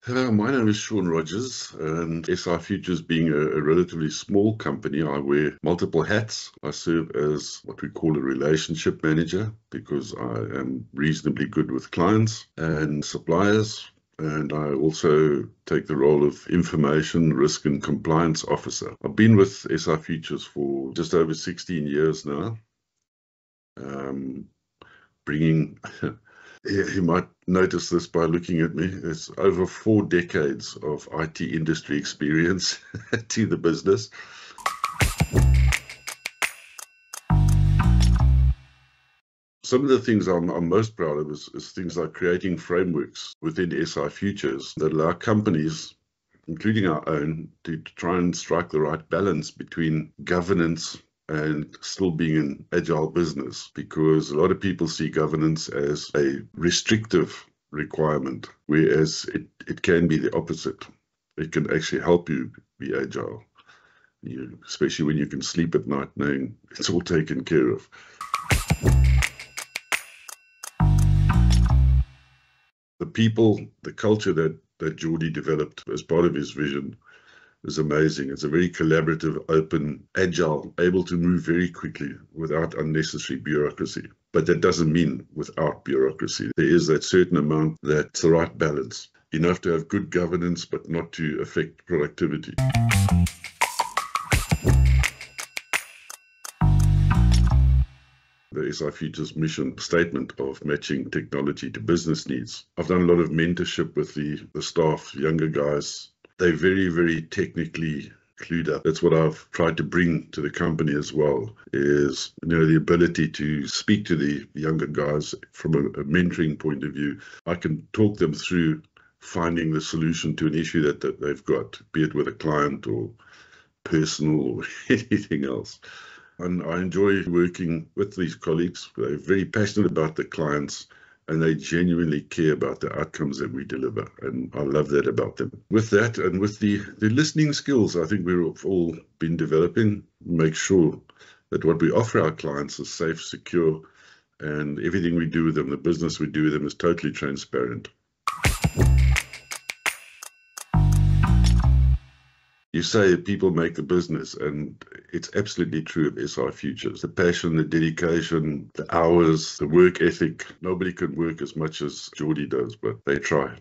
Hello, my name is Sean Rogers, and SI Futures being a relatively small company, I wear multiple hats. I serve as what we call a relationship manager because I am reasonably good with clients and suppliers. And I also take the role of information, risk and compliance officer. I've been with SI Futures for just over 16 years now, bringing you might notice this by looking at me. It's over 4 decades of IT industry experience to the business. Some of the things I'm most proud of is things like creating frameworks within SI Futures that allow companies, including our own, to try and strike the right balance between governance and still being an agile business, because a lot of people see governance as a restrictive requirement, whereas it can be the opposite. It can actually help you be agile, especially when you can sleep at night knowing it's all taken care of. The people, the culture that Geordie developed as part of his vision is amazing. It's a very collaborative, open, agile, able to move very quickly without unnecessary bureaucracy. But that doesn't mean without bureaucracy. There is that certain amount that's the right balance. Enough to have good governance, but not to affect productivity. The SI Futures mission statement of matching technology to business needs. I've done a lot of mentorship with the staff, younger guys. They're very, very technically clued up. That's what I've tried to bring to the company as well, is the ability to speak to the younger guys from a mentoring point of view. I can talk them through finding the solution to an issue that they've got, be it with a client or personal or anything else. And I enjoy working with these colleagues. They're very passionate about the clients and they genuinely care about the outcomes that we deliver. And I love that about them. With that and with the listening skills, I think we've all been developing, make sure that what we offer our clients is safe, secure, and everything we do with them, the business we do with them, is totally transparent. You say people make the business, and it's absolutely true of SI Futures. The passion, the dedication, the hours, the work ethic. Nobody can work as much as Geordie does, but they try.